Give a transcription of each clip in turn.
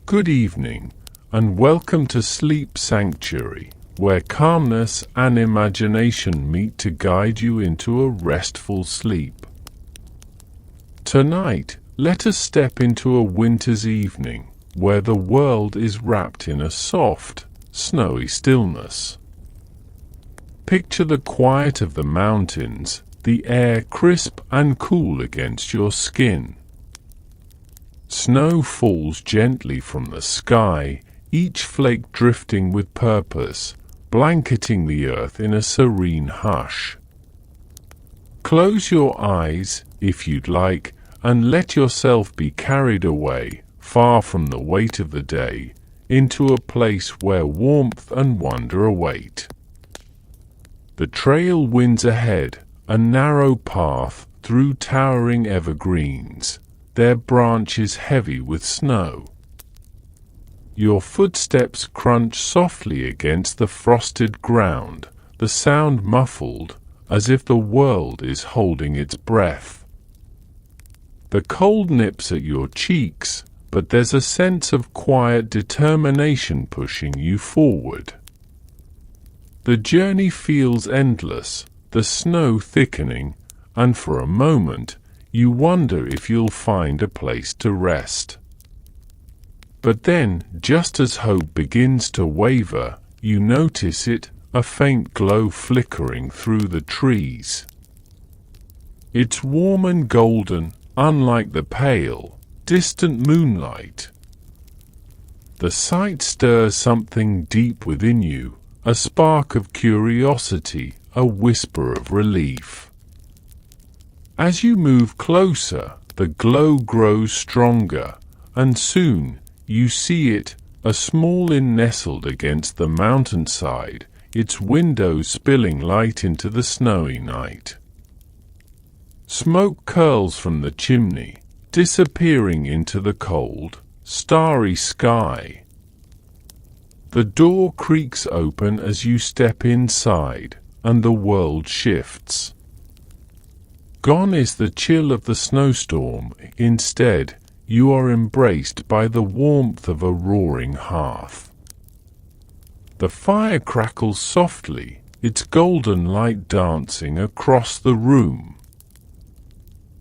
Good evening, and welcome to Sleep Sanctuary, where calmness and imagination meet to guide you into a restful sleep. Tonight, let us step into a winter's evening, where the world is wrapped in a soft, snowy stillness. Picture the quiet of the mountains, the air crisp and cool against your skin. Snow falls gently from the sky, each flake drifting with purpose, blanketing the earth in a serene hush. Close your eyes, if you'd like, and let yourself be carried away, far from the weight of the day, into a place where warmth and wonder await. The trail winds ahead, a narrow path through towering evergreens, their branches heavy with snow. Your footsteps crunch softly against the frosted ground, the sound muffled, as if the world is holding its breath. The cold nips at your cheeks, but there's a sense of quiet determination pushing you forward. The journey feels endless, the snow thickening, and for a moment, you wonder if you'll find a place to rest. But then, just as hope begins to waver, you notice it, a faint glow flickering through the trees. It's warm and golden, unlike the pale, distant moonlight. The sight stirs something deep within you, a spark of curiosity, a whisper of relief. As you move closer, the glow grows stronger, and soon you see it, a small inn nestled against the mountainside, its windows spilling light into the snowy night. Smoke curls from the chimney, disappearing into the cold, starry sky. The door creaks open as you step inside, and the world shifts. Gone is the chill of the snowstorm. Instead, you are embraced by the warmth of a roaring hearth. The fire crackles softly, its golden light dancing across the room.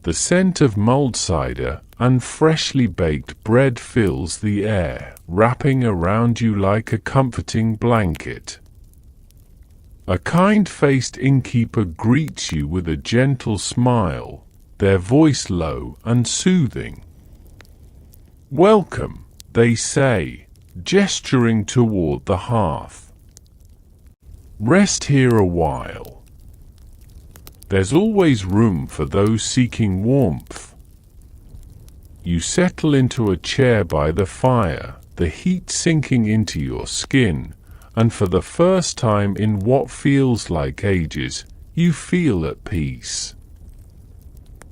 The scent of mulled cider and freshly baked bread fills the air, wrapping around you like a comforting blanket. A kind-faced innkeeper greets you with a gentle smile, their voice low and soothing. "Welcome," they say, gesturing toward the hearth. "Rest here a while. There's always room for those seeking warmth." You settle into a chair by the fire, the heat sinking into your skin, and for the first time in what feels like ages, you feel at peace.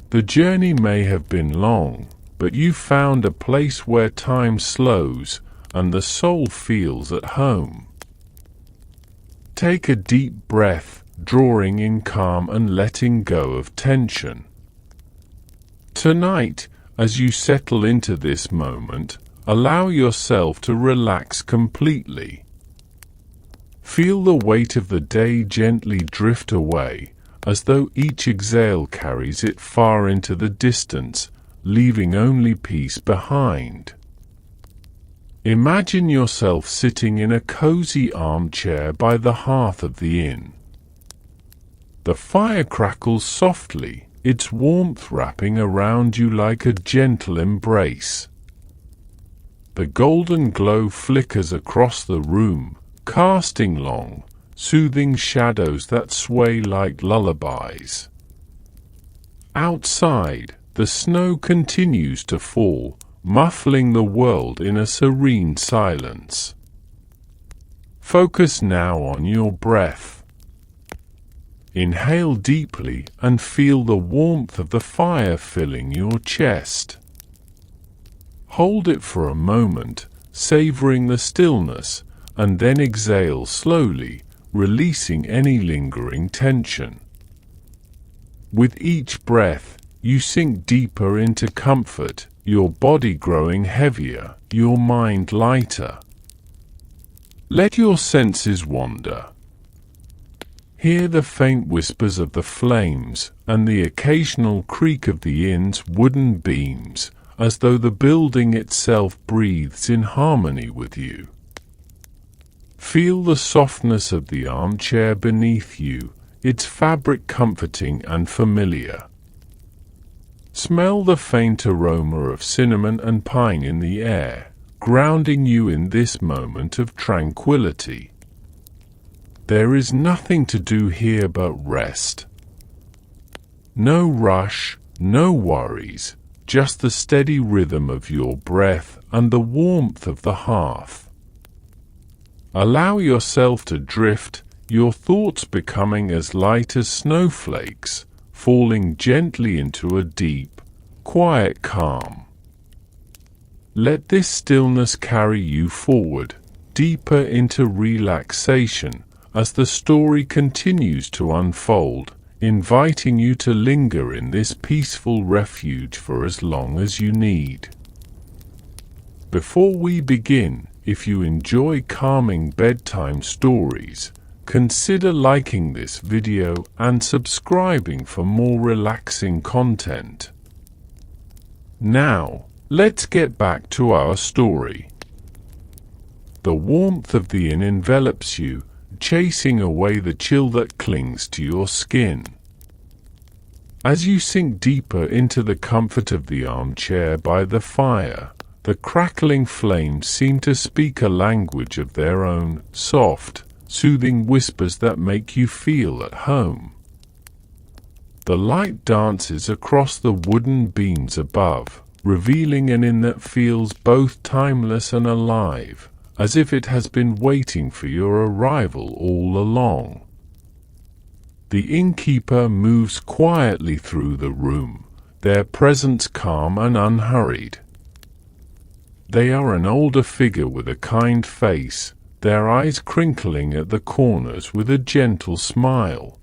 The journey may have been long, but you found a place where time slows and the soul feels at home. Take a deep breath, drawing in calm and letting go of tension. Tonight, as you settle into this moment, allow yourself to relax completely. Feel the weight of the day gently drift away, as though each exhale carries it far into the distance, leaving only peace behind. Imagine yourself sitting in a cozy armchair by the hearth of the inn. The fire crackles softly, its warmth wrapping around you like a gentle embrace. The golden glow flickers across the room, casting long, soothing shadows that sway like lullabies. Outside, the snow continues to fall, muffling the world in a serene silence. Focus now on your breath. Inhale deeply and feel the warmth of the fire filling your chest. Hold it for a moment, savoring the stillness, and then exhale slowly, releasing any lingering tension. With each breath, you sink deeper into comfort, your body growing heavier, your mind lighter. Let your senses wander. Hear the faint whispers of the flames and the occasional creak of the inn's wooden beams, as though the building itself breathes in harmony with you. Feel the softness of the armchair beneath you, its fabric comforting and familiar. Smell the faint aroma of cinnamon and pine in the air, grounding you in this moment of tranquility. There is nothing to do here but rest. No rush, no worries, just the steady rhythm of your breath and the warmth of the hearth. Allow yourself to drift, your thoughts becoming as light as snowflakes, falling gently into a deep, quiet calm. Let this stillness carry you forward, deeper into relaxation, as the story continues to unfold, inviting you to linger in this peaceful refuge for as long as you need. Before we begin, if you enjoy calming bedtime stories, consider liking this video and subscribing for more relaxing content. Now, let's get back to our story. The warmth of the inn envelops you, chasing away the chill that clings to your skin. As you sink deeper into the comfort of the armchair by the fire, the crackling flames seem to speak a language of their own, soft, soothing whispers that make you feel at home. The light dances across the wooden beams above, revealing an inn that feels both timeless and alive, as if it has been waiting for your arrival all along. The innkeeper moves quietly through the room, their presence calm and unhurried. They are an older figure with a kind face, their eyes crinkling at the corners with a gentle smile.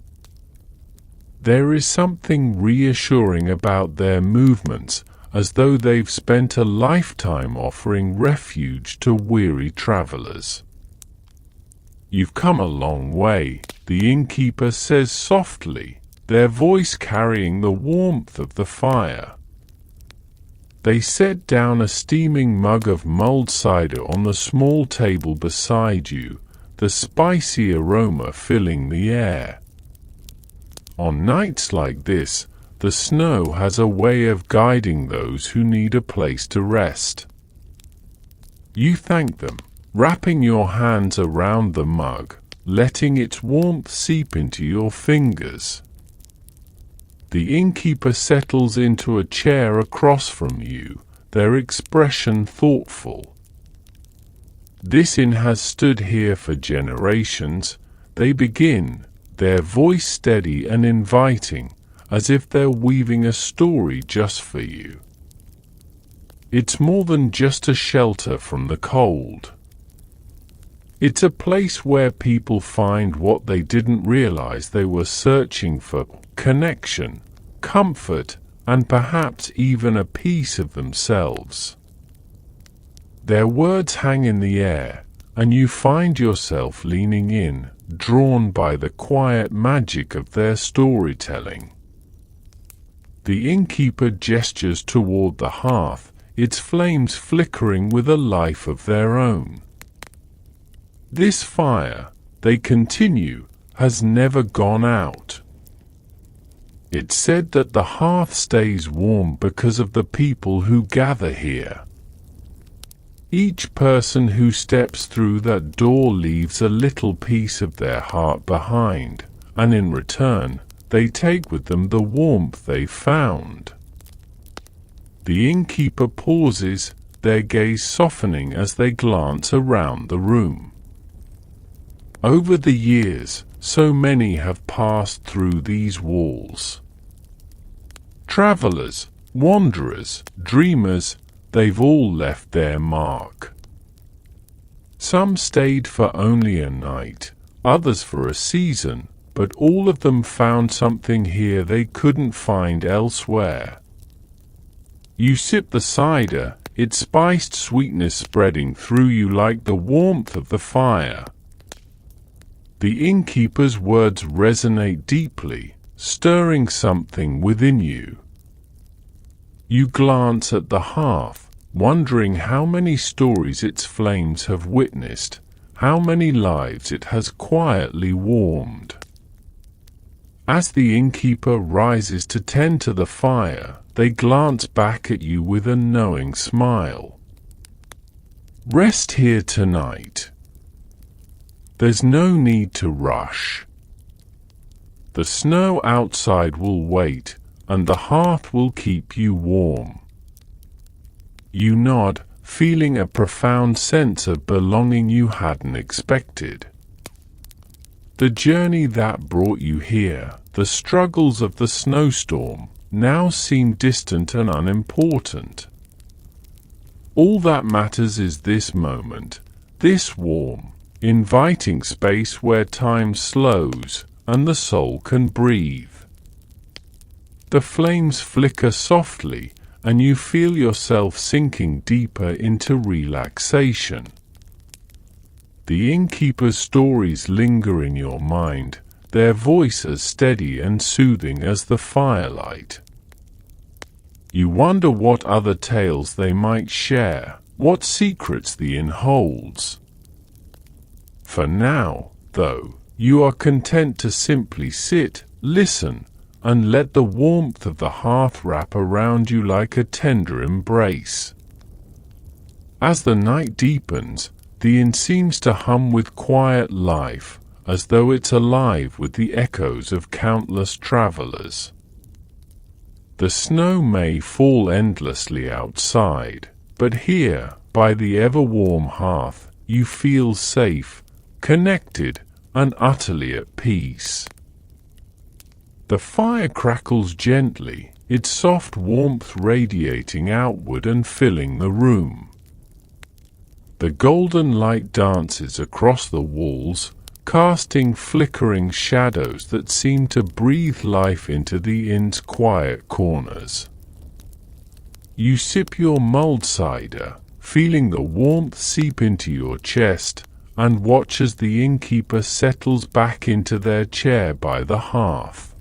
There is something reassuring about their movements, as though they've spent a lifetime offering refuge to weary travelers. "You've come a long way," the innkeeper says softly, their voice carrying the warmth of the fire. They set down a steaming mug of mulled cider on the small table beside you, the spicy aroma filling the air. On nights like this, the snow has a way of guiding those who need a place to rest. You thank them, wrapping your hands around the mug, letting its warmth seep into your fingers. The innkeeper settles into a chair across from you, their expression thoughtful. "This inn has stood here for generations," they begin, their voice steady and inviting, as if they're weaving a story just for you. It's more than just a shelter from the cold. It's a place where people find what they didn't realize they were searching for: connection, comfort, and perhaps even a piece of themselves. Their words hang in the air, and you find yourself leaning in, drawn by the quiet magic of their storytelling. The innkeeper gestures toward the hearth, its flames flickering with a life of their own. "This fire," they continue, "has never gone out. It's said that the hearth stays warm because of the people who gather here. Each person who steps through that door leaves a little piece of their heart behind, and in return, they take with them the warmth they found." The innkeeper pauses, their gaze softening as they glance around the room. Over the years, so many have passed through these walls. Travelers, wanderers, dreamers, they've all left their mark. Some stayed for only a night, others for a season, but all of them found something here they couldn't find elsewhere. You sip the cider, its spiced sweetness spreading through you like the warmth of the fire. The innkeeper's words resonate deeply, stirring something within you. You glance at the hearth, wondering how many stories its flames have witnessed, how many lives it has quietly warmed. As the innkeeper rises to tend to the fire, they glance back at you with a knowing smile. Rest here tonight. There's no need to rush. The snow outside will wait, and the hearth will keep you warm. You nod, feeling a profound sense of belonging you hadn't expected. The journey that brought you here, the struggles of the snowstorm, now seem distant and unimportant. All that matters is this moment, this warm, inviting space where time slows and the soul can breathe. The flames flicker softly, and you feel yourself sinking deeper into relaxation. The innkeeper's stories linger in your mind, their voice as steady and soothing as the firelight. You wonder what other tales they might share, what secrets the inn holds. For now, though, you are content to simply sit, listen, and let the warmth of the hearth wrap around you like a tender embrace. As the night deepens, the inn seems to hum with quiet life, as though it's alive with the echoes of countless travelers. The snow may fall endlessly outside, but here, by the ever-warm hearth, you feel safe, connected, and utterly at peace. The fire crackles gently, its soft warmth radiating outward and filling the room. The golden light dances across the walls, casting flickering shadows that seem to breathe life into the inn's quiet corners. You sip your mulled cider, feeling the warmth seep into your chest, and watch as the innkeeper settles back into their chair by the hearth.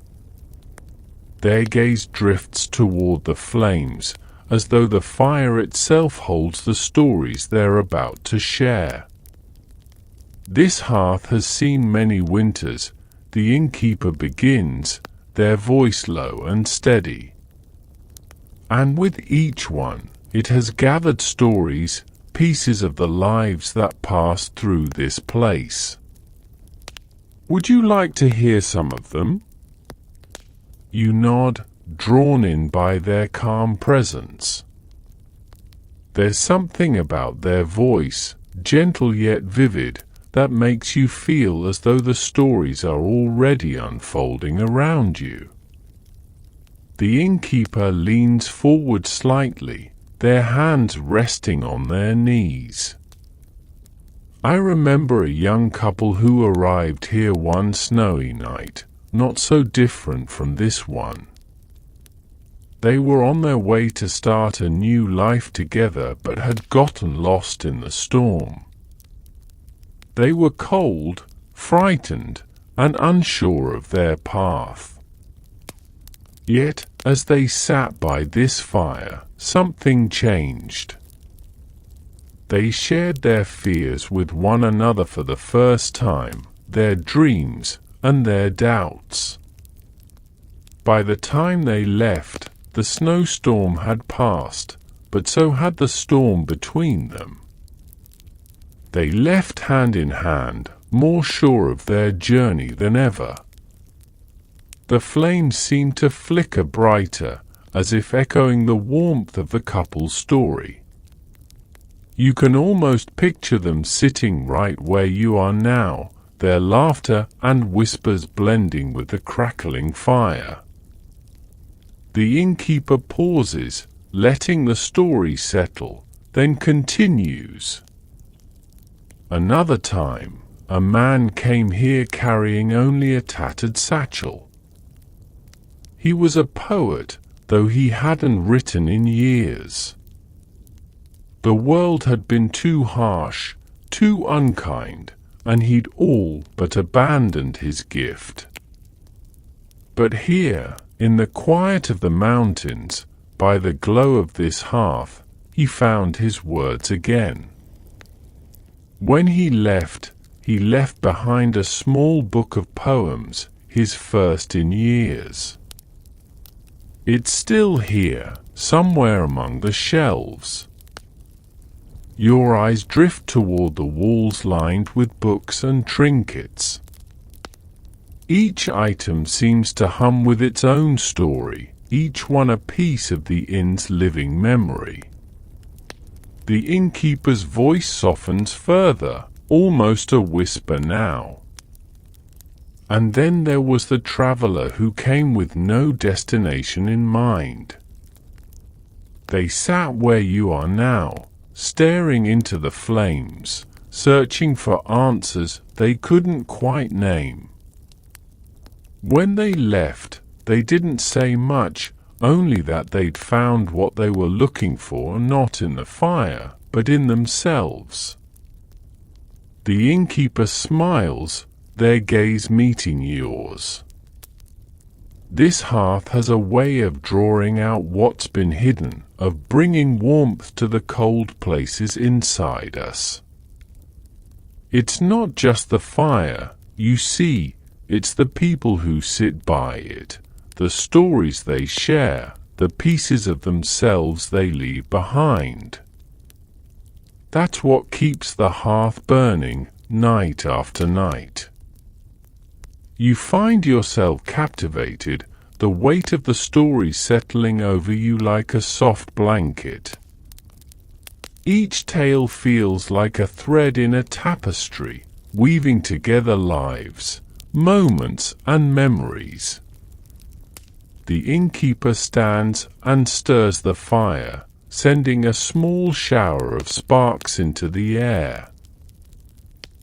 Their gaze drifts toward the flames, as though the fire itself holds the stories they're about to share. This hearth has seen many winters, the innkeeper begins, their voice low and steady. And with each one, it has gathered stories, pieces of the lives that passed through this place. Would you like to hear some of them? You nod, drawn in by their calm presence. There's something about their voice, gentle yet vivid, that makes you feel as though the stories are already unfolding around you. The innkeeper leans forward slightly, their hands resting on their knees. I remember a young couple who arrived here one snowy night, not so different from this one. They were on their way to start a new life together but had gotten lost in the storm. They were cold, frightened, and unsure of their path. Yet, as they sat by this fire, something changed. They shared their fears with one another for the first time, their dreams, and their doubts. By the time they left, the snowstorm had passed, but so had the storm between them. They left hand in hand, more sure of their journey than ever. The flames seemed to flicker brighter, as if echoing the warmth of the couple's story. You can almost picture them sitting right where you are now, their laughter and whispers blending with the crackling fire. The innkeeper pauses, letting the story settle, then continues. Another time, a man came here carrying only a tattered satchel. He was a poet, though he hadn't written in years. The world had been too harsh, too unkind, and he'd all but abandoned his gift. But here, in the quiet of the mountains, by the glow of this hearth, he found his words again. When he left behind a small book of poems, his first in years. It's still here, somewhere among the shelves. Your eyes drift toward the walls lined with books and trinkets. Each item seems to hum with its own story, each one a piece of the inn's living memory. The innkeeper's voice softens further, almost a whisper now. And then there was the traveler who came with no destination in mind. They sat where you are now, staring into the flames, searching for answers they couldn't quite name. When they left, they didn't say much, only that they'd found what they were looking for not in the fire, but in themselves. The innkeeper smiles, their gaze meeting yours. This hearth has a way of drawing out what's been hidden, of bringing warmth to the cold places inside us. It's not just the fire, you see, it's the people who sit by it, the stories they share, the pieces of themselves they leave behind. That's what keeps the hearth burning, night after night. You find yourself captivated, the weight of the story settling over you like a soft blanket. Each tale feels like a thread in a tapestry, weaving together lives, moments and memories. The innkeeper stands and stirs the fire, sending a small shower of sparks into the air.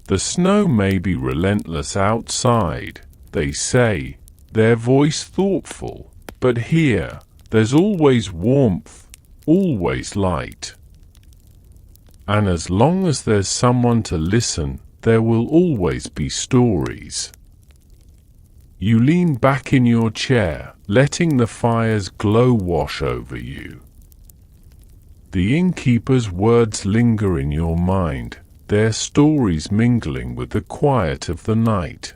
The snow may be relentless outside, they say, their voice thoughtful, but here, there's always warmth, always light. And as long as there's someone to listen, there will always be stories. You lean back in your chair, letting the fire's glow wash over you. The innkeeper's words linger in your mind, their stories mingling with the quiet of the night.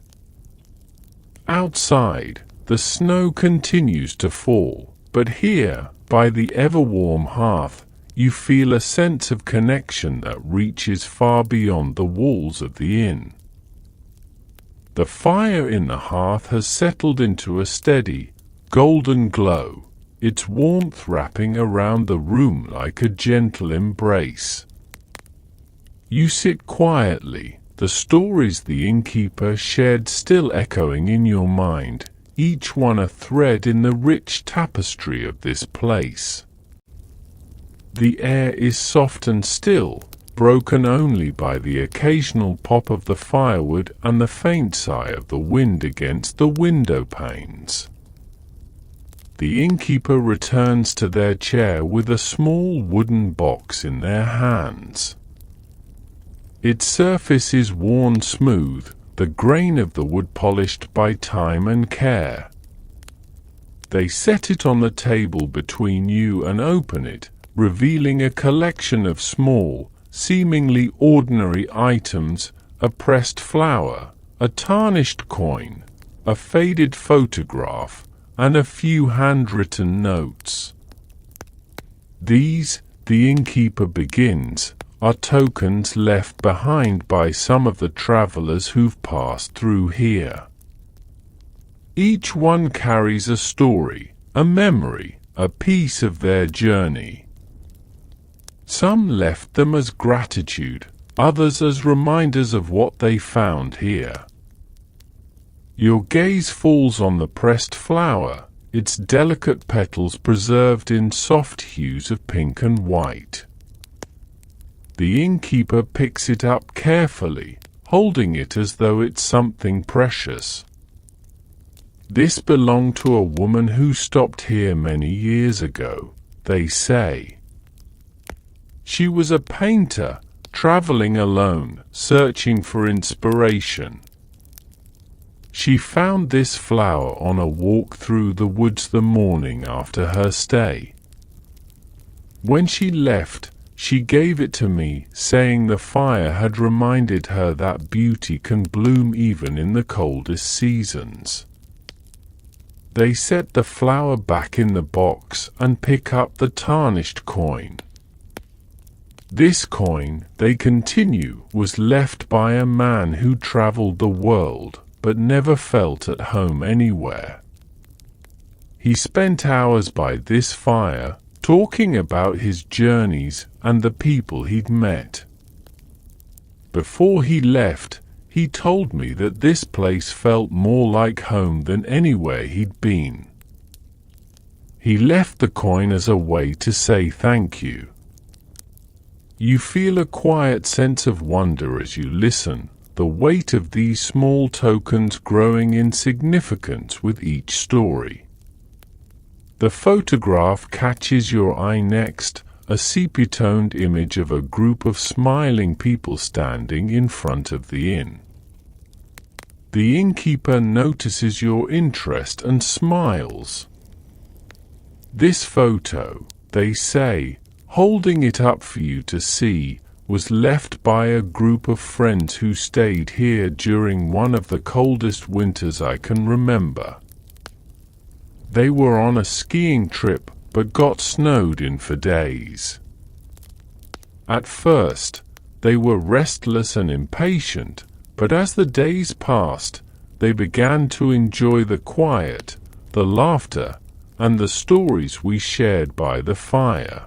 Outside, the snow continues to fall, but here, by the ever-warm hearth, you feel a sense of connection that reaches far beyond the walls of the inn. The fire in the hearth has settled into a steady, golden glow, its warmth wrapping around the room like a gentle embrace. You sit quietly, the stories the innkeeper shared still echoing in your mind, each one a thread in the rich tapestry of this place. The air is soft and still, broken only by the occasional pop of the firewood and the faint sigh of the wind against the window panes. The innkeeper returns to their chair with a small wooden box in their hands. Its surface is worn smooth, the grain of the wood polished by time and care. They set it on the table between you and open it, revealing a collection of small, seemingly ordinary items, a pressed flower, a tarnished coin, a faded photograph, and a few handwritten notes. These, the innkeeper begins, are tokens left behind by some of the travelers who've passed through here. Each one carries a story, a memory, a piece of their journey. Some left them as gratitude, others as reminders of what they found here. Your gaze falls on the pressed flower, its delicate petals preserved in soft hues of pink and white. The innkeeper picks it up carefully, holding it as though it's something precious. This belonged to a woman who stopped here many years ago, they say. She was a painter, traveling alone, searching for inspiration. She found this flower on a walk through the woods the morning after her stay. When she left, she gave it to me, saying the fire had reminded her that beauty can bloom even in the coldest seasons. They set the flower back in the box and pick up the tarnished coin. This coin, they continue, was left by a man who traveled the world, but never felt at home anywhere. He spent hours by this fire, talking about his journeys and the people he'd met. Before he left, he told me that this place felt more like home than anywhere he'd been. He left the coin as a way to say thank you. You feel a quiet sense of wonder as you listen, the weight of these small tokens growing in significance with each story. The photograph catches your eye next, a sepia-toned image of a group of smiling people standing in front of the inn. The innkeeper notices your interest and smiles. This photo, they say, holding it up for you to see, was left by a group of friends who stayed here during one of the coldest winters I can remember. They were on a skiing trip but got snowed in for days. At first, they were restless and impatient, but as the days passed, they began to enjoy the quiet, the laughter, and the stories we shared by the fire.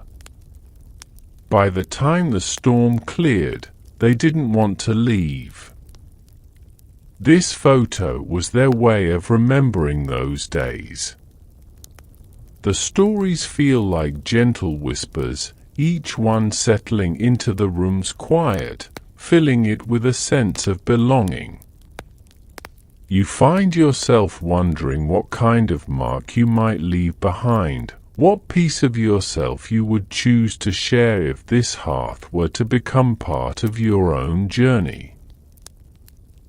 By the time the storm cleared, they didn't want to leave. This photo was their way of remembering those days. The stories feel like gentle whispers, each one settling into the room's quiet, filling it with a sense of belonging. You find yourself wondering what kind of mark you might leave behind, what piece of yourself you would choose to share if this hearth were to become part of your own journey.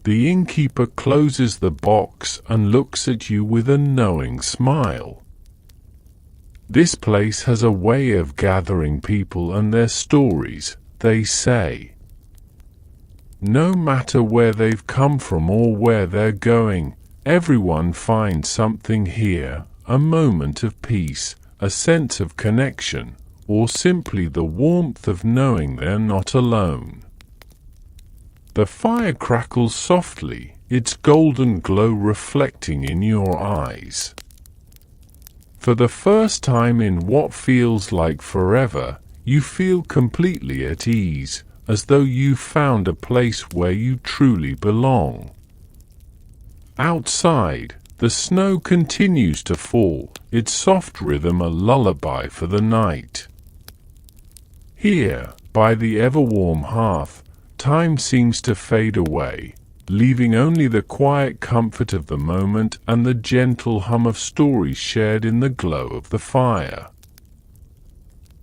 The innkeeper closes the box and looks at you with a knowing smile. This place has a way of gathering people and their stories, they say. No matter where they've come from or where they're going, everyone finds something here, a moment of peace, a sense of connection, or simply the warmth of knowing they're not alone. The fire crackles softly, its golden glow reflecting in your eyes. For the first time in what feels like forever, you feel completely at ease, as though you've found a place where you truly belong. Outside, the snow continues to fall, its soft rhythm a lullaby for the night. Here, by the ever-warm hearth, time seems to fade away, leaving only the quiet comfort of the moment and the gentle hum of stories shared in the glow of the fire.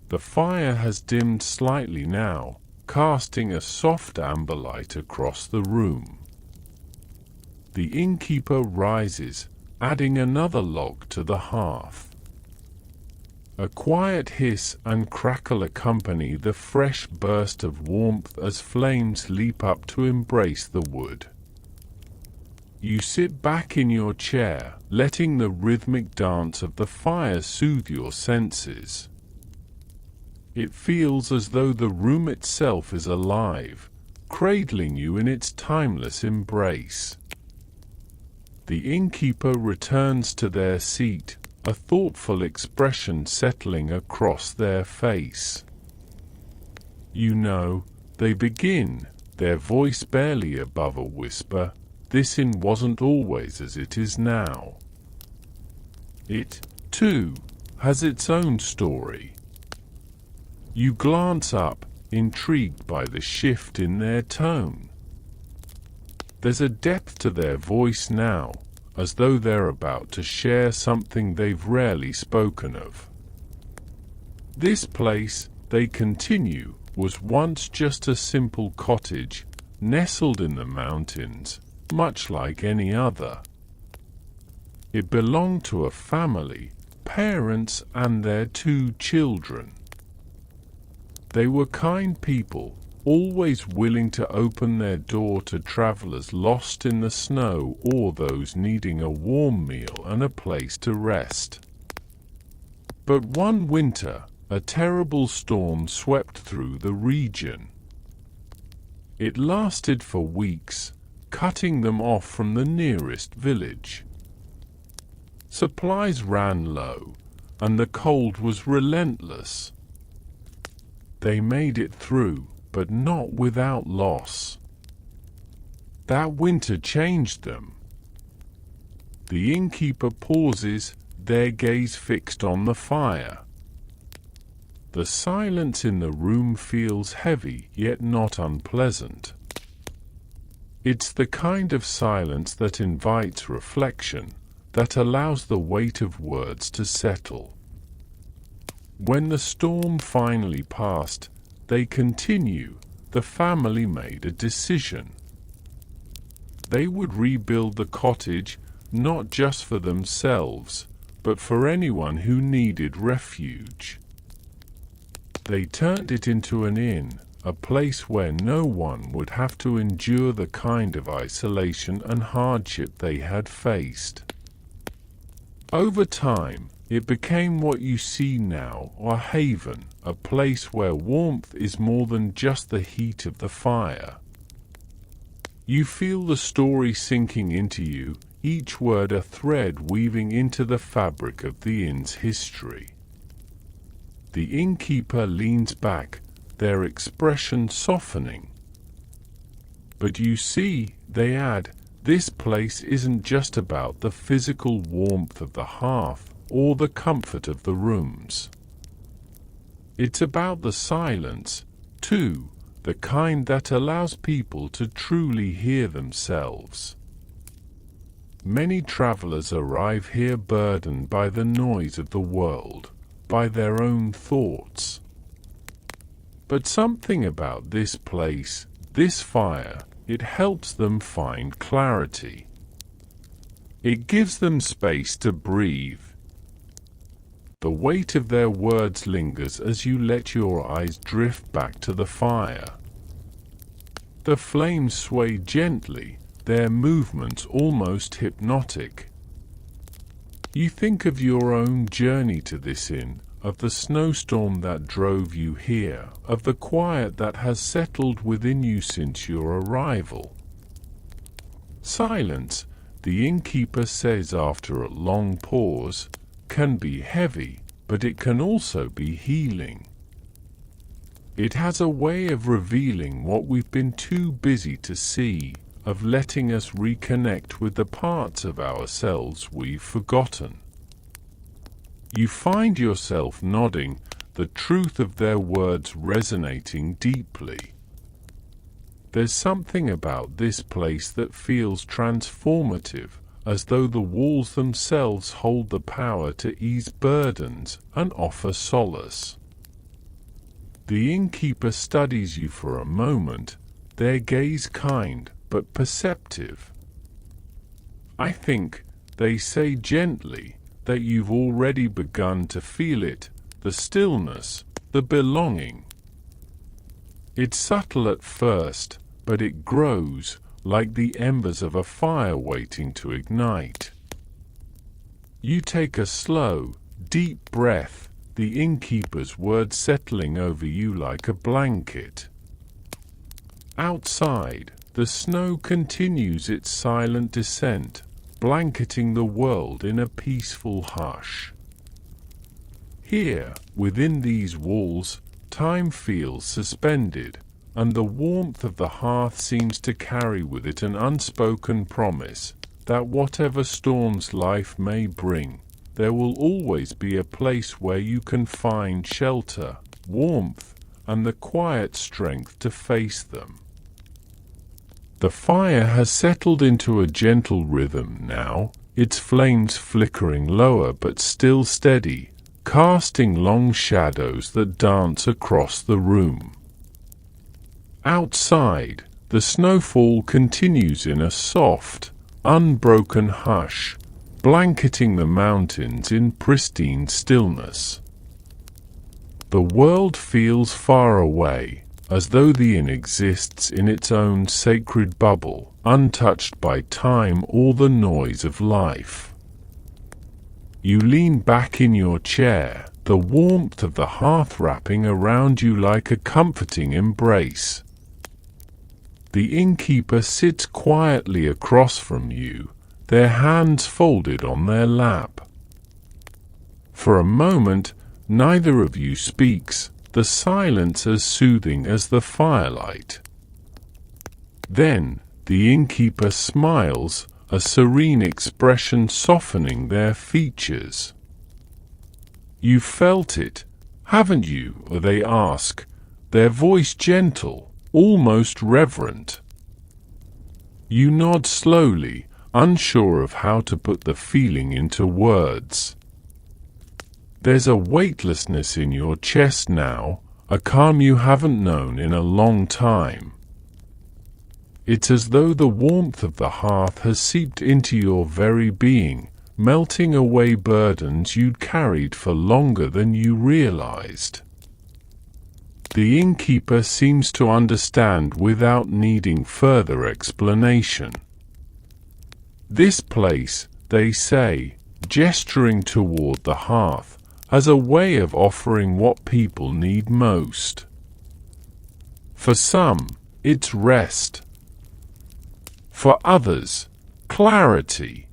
The fire has dimmed slightly now, casting a soft amber light across the room. The innkeeper rises, adding another log to the hearth. A quiet hiss and crackle accompany the fresh burst of warmth as flames leap up to embrace the wood. You sit back in your chair, letting the rhythmic dance of the fire soothe your senses. It feels as though the room itself is alive, cradling you in its timeless embrace. The innkeeper returns to their seat, a thoughtful expression settling across their face. You know, they begin, their voice barely above a whisper, "This inn wasn't always as it is now." It, too, has its own story. You glance up, intrigued by the shift in their tone. There's a depth to their voice now, as though they're about to share something they've rarely spoken of. This place, they continue, was once just a simple cottage, nestled in the mountains, much like any other. It belonged to a family, parents and their 2 children. They were kind people, always willing to open their door to travelers lost in the snow or those needing a warm meal and a place to rest. But one winter, a terrible storm swept through the region. It lasted for weeks, cutting them off from the nearest village. Supplies ran low, and the cold was relentless. They made it through, but not without loss. That winter changed them. The innkeeper pauses, their gaze fixed on the fire. The silence in the room feels heavy, yet not unpleasant. It's the kind of silence that invites reflection, that allows the weight of words to settle. When the storm finally passed, they continue, the family made a decision. They would rebuild the cottage, not just for themselves, but for anyone who needed refuge. They turned it into an inn, a place where no one would have to endure the kind of isolation and hardship they had faced. Over time, it became what you see now, a haven, a place where warmth is more than just the heat of the fire. You feel the story sinking into you, each word a thread weaving into the fabric of the inn's history. The innkeeper leans back, their expression softening. But you see, they add, this place isn't just about the physical warmth of the hearth or the comfort of the rooms. It's about the silence, too, the kind that allows people to truly hear themselves. Many travelers arrive here burdened by the noise of the world, by their own thoughts. But something about this place, this fire, it helps them find clarity. It gives them space to breathe. The weight of their words lingers as you let your eyes drift back to the fire. The flames sway gently, their movements almost hypnotic. You think of your own journey to this inn, of the snowstorm that drove you here, of the quiet that has settled within you since your arrival. Silence, the innkeeper says after a long pause, can be heavy, but it can also be healing. It has a way of revealing what we've been too busy to see, of letting us reconnect with the parts of ourselves we've forgotten. You find yourself nodding, the truth of their words resonating deeply. There's something about this place that feels transformative, as though the walls themselves hold the power to ease burdens and offer solace. The innkeeper studies you for a moment, their gaze kind but perceptive. I think, they say gently, that you've already begun to feel it, the stillness, the belonging. It's subtle at first, but it grows, like the embers of a fire waiting to ignite. You take a slow, deep breath, the innkeeper's words settling over you like a blanket. Outside, the snow continues its silent descent, blanketing the world in a peaceful hush. Here, within these walls, time feels suspended, and the warmth of the hearth seems to carry with it an unspoken promise that whatever storms life may bring, there will always be a place where you can find shelter, warmth, and the quiet strength to face them. The fire has settled into a gentle rhythm now, its flames flickering lower but still steady, casting long shadows that dance across the room. Outside, the snowfall continues in a soft, unbroken hush, blanketing the mountains in pristine stillness. The world feels far away, as though the inn exists in its own sacred bubble, untouched by time or the noise of life. You lean back in your chair, the warmth of the hearth wrapping around you like a comforting embrace. The innkeeper sits quietly across from you, their hands folded on their lap. For a moment, neither of you speaks, the silence as soothing as the firelight. Then, the innkeeper smiles, a serene expression softening their features. "You've felt it, haven't you?" they ask, their voice gentle, almost reverent. You nod slowly, unsure of how to put the feeling into words. There's a weightlessness in your chest now, a calm you haven't known in a long time. It's as though the warmth of the hearth has seeped into your very being, melting away burdens you'd carried for longer than you realized. The innkeeper seems to understand without needing further explanation. This place, they say, gesturing toward the hearth, has a way of offering what people need most. For some, it's rest. For others, clarity.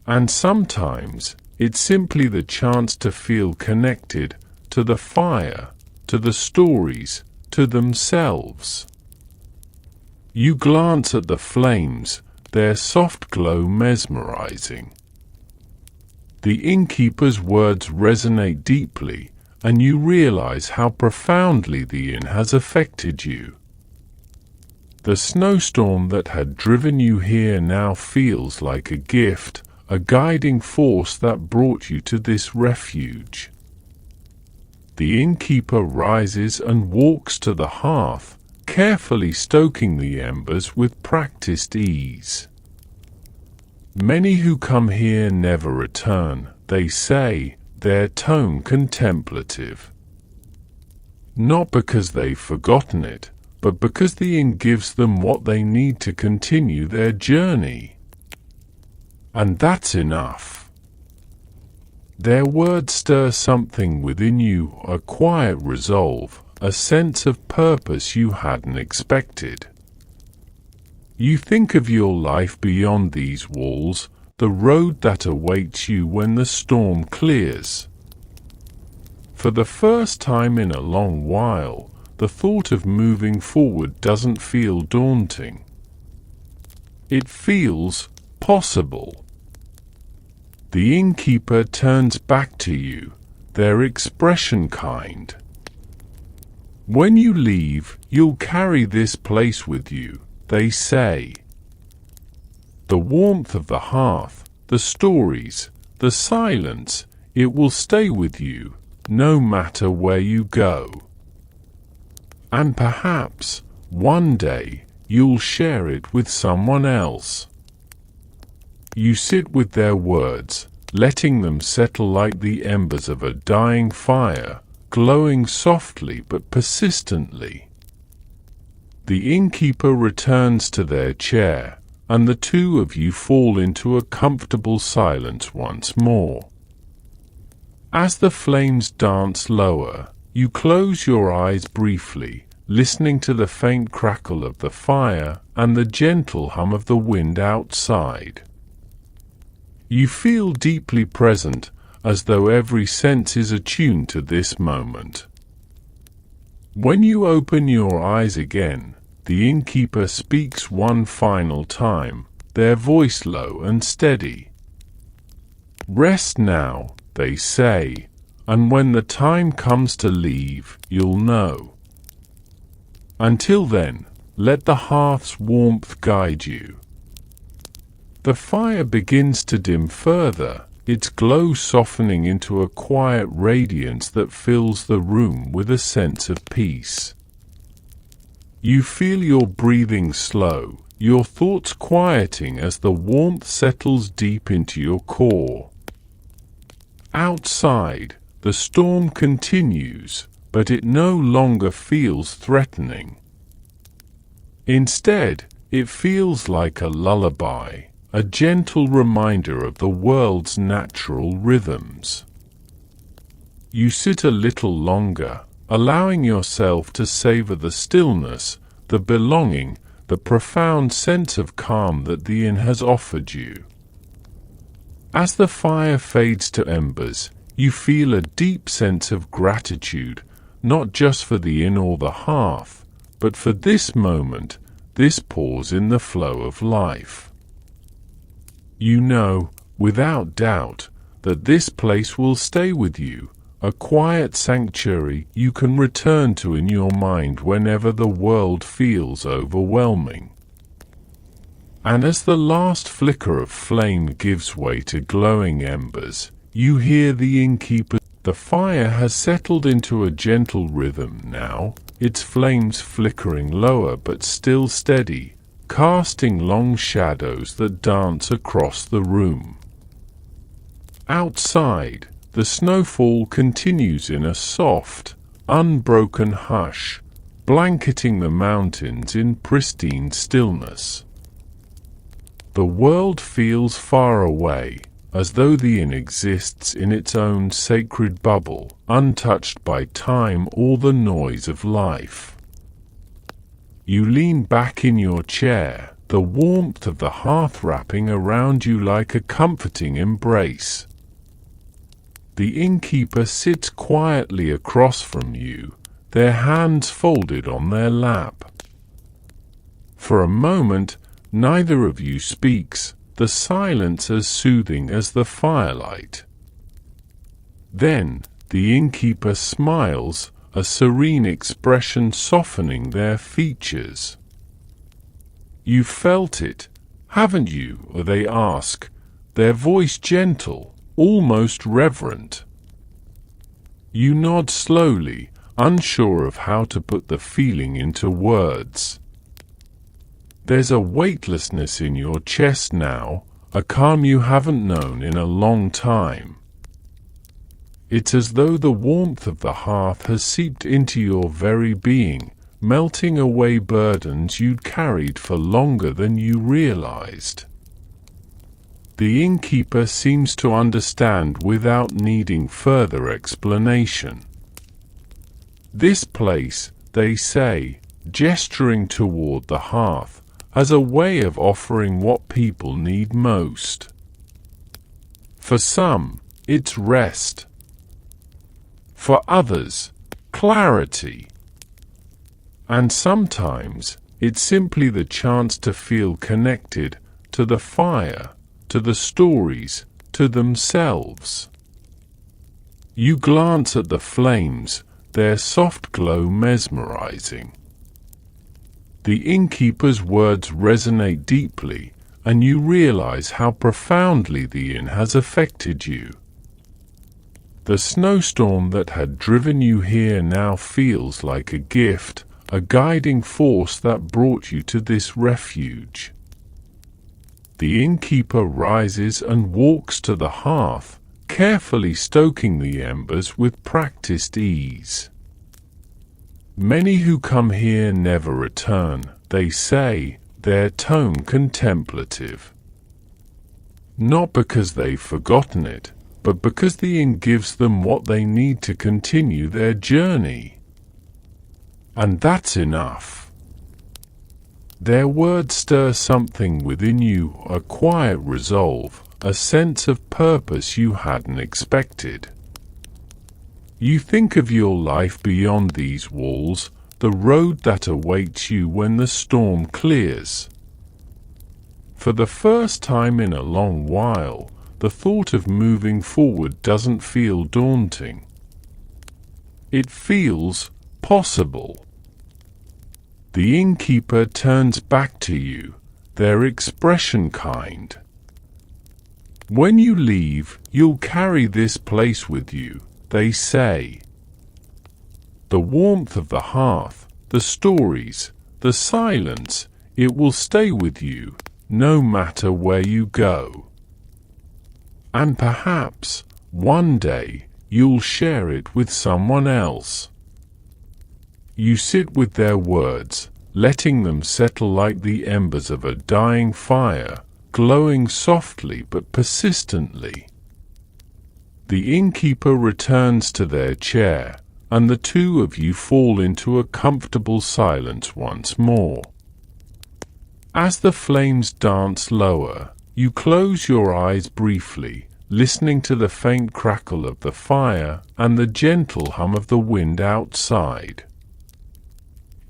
And sometimes, it's simply the chance to feel connected to the fire, to the stories, to themselves. You glance at the flames, their soft glow mesmerizing. The innkeeper's words resonate deeply, and you realize how profoundly the inn has affected you. The snowstorm that had driven you here now feels like a gift, a guiding force that brought you to this refuge. The innkeeper rises and walks to the hearth, carefully stoking the embers with practiced ease. Many who come here never return, they say, their tone contemplative. Not because they've forgotten it, but because the inn gives them what they need to continue their journey. And that's enough. Their words stir something within you, a quiet resolve, a sense of purpose you hadn't expected. You think of your life beyond these walls, the road that awaits you when the storm clears. For the first time in a long while, the thought of moving forward doesn't feel daunting. It feels possible. The innkeeper turns back to you, their expression kind. When you leave, you'll carry this place with you, they say. The warmth of the hearth, the stories, the silence, it will stay with you, no matter where you go. And perhaps, one day, you'll share it with someone else. You sit with their words, letting them settle like the embers of a dying fire, glowing softly but persistently. The innkeeper returns to their chair, and the two of you fall into a comfortable silence once more. As the flames dance lower, you close your eyes briefly, listening to the faint crackle of the fire and the gentle hum of the wind outside. You feel deeply present, as though every sense is attuned to this moment. When you open your eyes again, the innkeeper speaks one final time, their voice low and steady. Rest now, they say, and when the time comes to leave, you'll know. Until then, let the hearth's warmth guide you. The fire begins to dim further, its glow softening into a quiet radiance that fills the room with a sense of peace. You feel your breathing slow, your thoughts quieting as the warmth settles deep into your core. Outside, the storm continues, but it no longer feels threatening. Instead, it feels like a lullaby, a gentle reminder of the world's natural rhythms. You sit a little longer, allowing yourself to savor the stillness, the belonging, the profound sense of calm that the inn has offered you. As the fire fades to embers, you feel a deep sense of gratitude, not just for the inn or the hearth, but for this moment, this pause in the flow of life. You know, without doubt, that this place will stay with you, a quiet sanctuary you can return to in your mind whenever the world feels overwhelming. And as the last flicker of flame gives way to glowing embers, you hear the innkeeper. The fire has settled into a gentle rhythm now, its flames flickering lower but still steady, casting long shadows that dance across the room. Outside, the snowfall continues in a soft, unbroken hush, blanketing the mountains in pristine stillness. The world feels far away, as though the inn exists in its own sacred bubble, untouched by time or the noise of life. You lean back in your chair, the warmth of the hearth wrapping around you like a comforting embrace. The innkeeper sits quietly across from you, their hands folded on their lap. For a moment, neither of you speaks, the silence as soothing as the firelight. Then, the innkeeper smiles, a serene expression softening their features. "You've felt it, haven't you?" they ask, their voice gentle, almost reverent. You nod slowly, unsure of how to put the feeling into words. There's a weightlessness in your chest now, a calm you haven't known in a long time. It's as though the warmth of the hearth has seeped into your very being, melting away burdens you'd carried for longer than you realized. The innkeeper seems to understand without needing further explanation. This place, they say, gesturing toward the hearth, as a way of offering what people need most. For some, it's rest. For others, clarity. And sometimes, it's simply the chance to feel connected to the fire, to the stories, to themselves. You glance at the flames, their soft glow mesmerizing. The innkeeper's words resonate deeply, and you realize how profoundly the inn has affected you. The snowstorm that had driven you here now feels like a gift, a guiding force that brought you to this refuge. The innkeeper rises and walks to the hearth, carefully stoking the embers with practiced ease. Many who come here never return, they say, their tone contemplative. Not because they've forgotten it, but because the inn gives them what they need to continue their journey. And that's enough. Their words stir something within you, a quiet resolve, a sense of purpose you hadn't expected. You think of your life beyond these walls, the road that awaits you when the storm clears. For the first time in a long while, the thought of moving forward doesn't feel daunting. It feels possible. The innkeeper turns back to you, their expression kind, When you leave, you'll carry this place with you, they say. The warmth of the hearth, the stories, the silence, it will stay with you, no matter where you go. And perhaps, one day, you'll share it with someone else. You sit with their words, letting them settle like the embers of a dying fire, glowing softly but persistently. The innkeeper returns to their chair, and the two of you fall into a comfortable silence once more. As the flames dance lower, you close your eyes briefly, listening to the faint crackle of the fire and the gentle hum of the wind outside.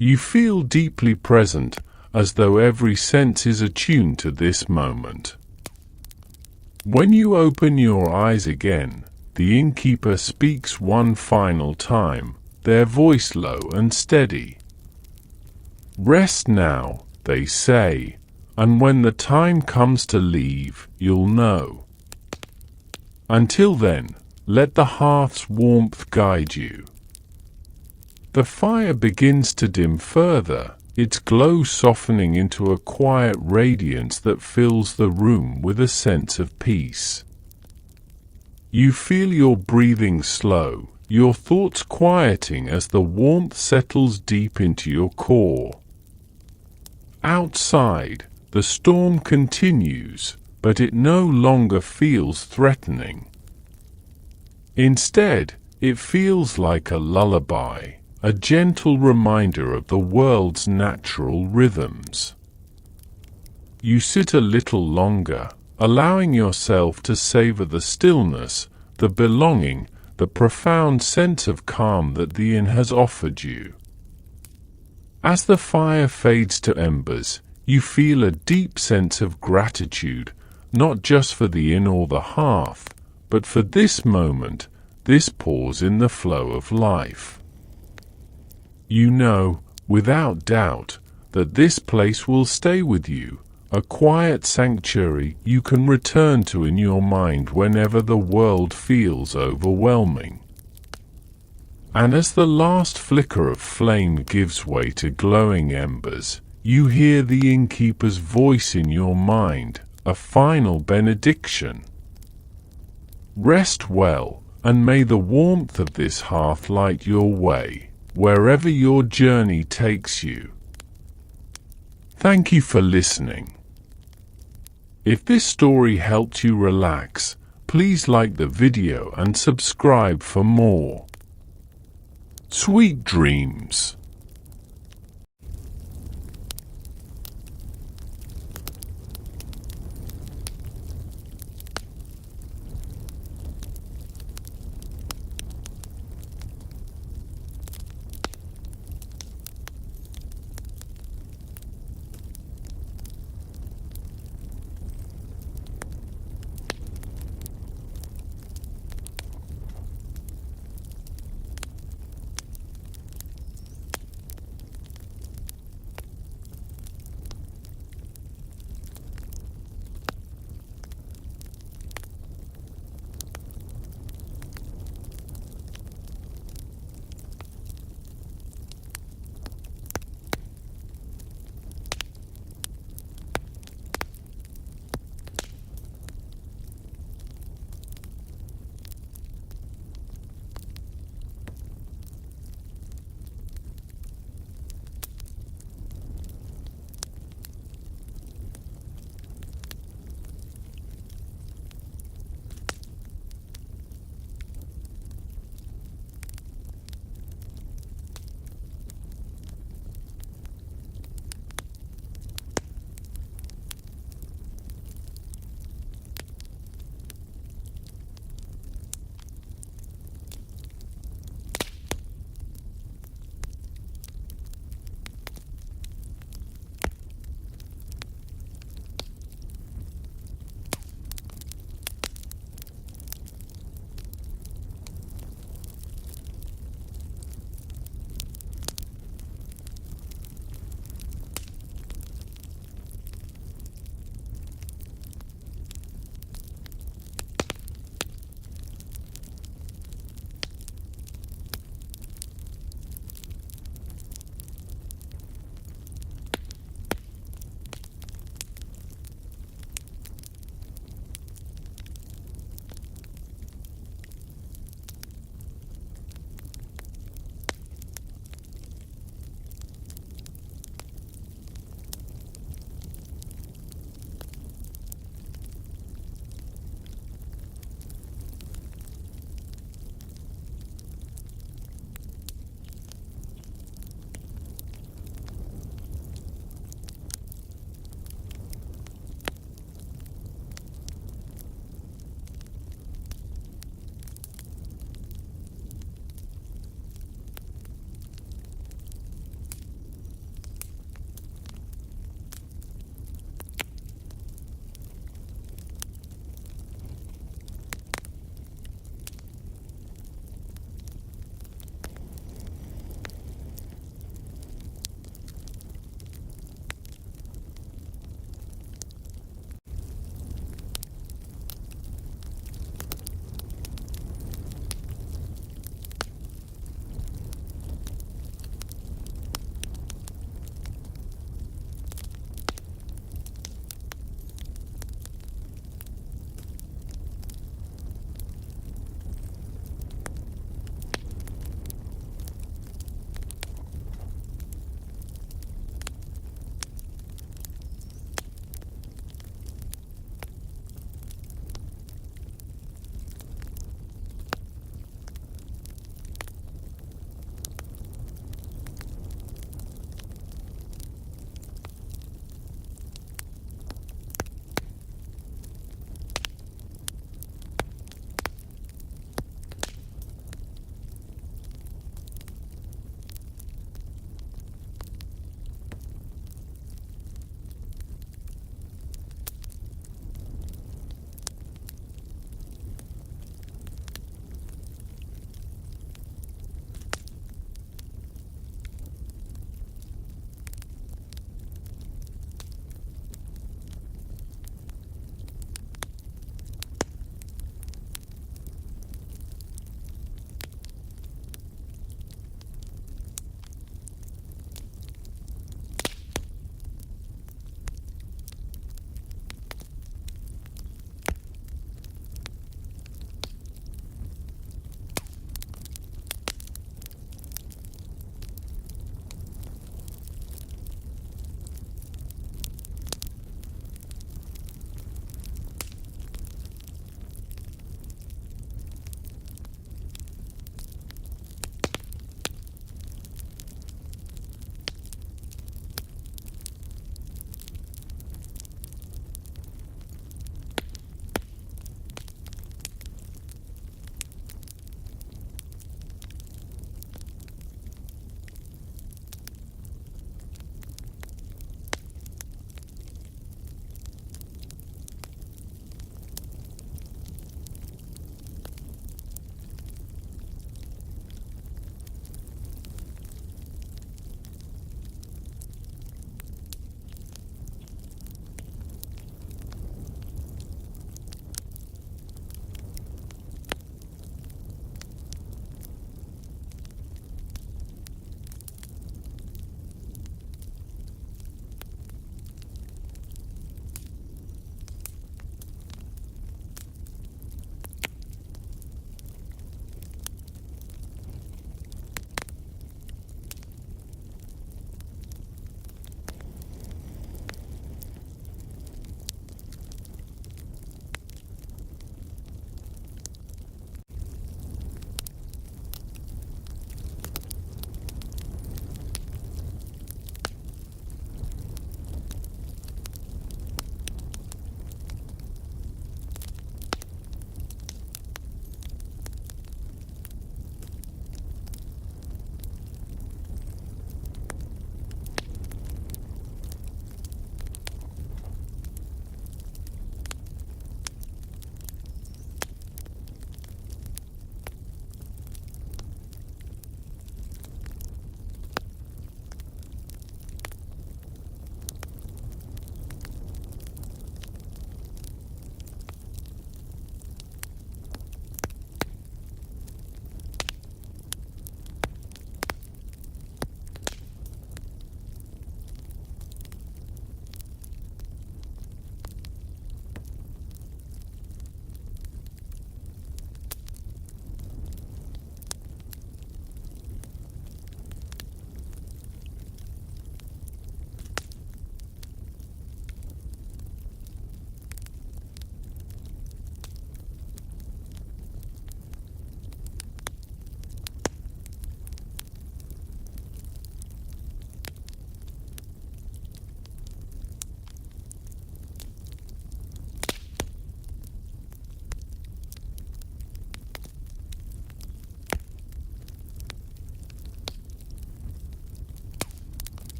You feel deeply present, as though every sense is attuned to this moment. When you open your eyes again, the innkeeper speaks one final time, their voice low and steady. Rest now, they say, and when the time comes to leave, you'll know. Until then, let the hearth's warmth guide you. The fire begins to dim further, its glow softening into a quiet radiance that fills the room with a sense of peace. You feel your breathing slow, your thoughts quieting as the warmth settles deep into your core. Outside, the storm continues, but it no longer feels threatening. Instead, it feels like a lullaby, a gentle reminder of the world's natural rhythms. You sit a little longer, allowing yourself to savor the stillness, the belonging, the profound sense of calm that the inn has offered you. As the fire fades to embers, you feel a deep sense of gratitude, not just for the inn or the hearth, but for this moment, this pause in the flow of life. You know, without doubt, that this place will stay with you, a quiet sanctuary you can return to in your mind whenever the world feels overwhelming. And as the last flicker of flame gives way to glowing embers, you hear the innkeeper's voice in your mind, a final benediction. Rest well, and may the warmth of this hearth light your way, wherever your journey takes you. Thank you for listening. If this story helped you relax, please like the video and subscribe for more. Sweet dreams.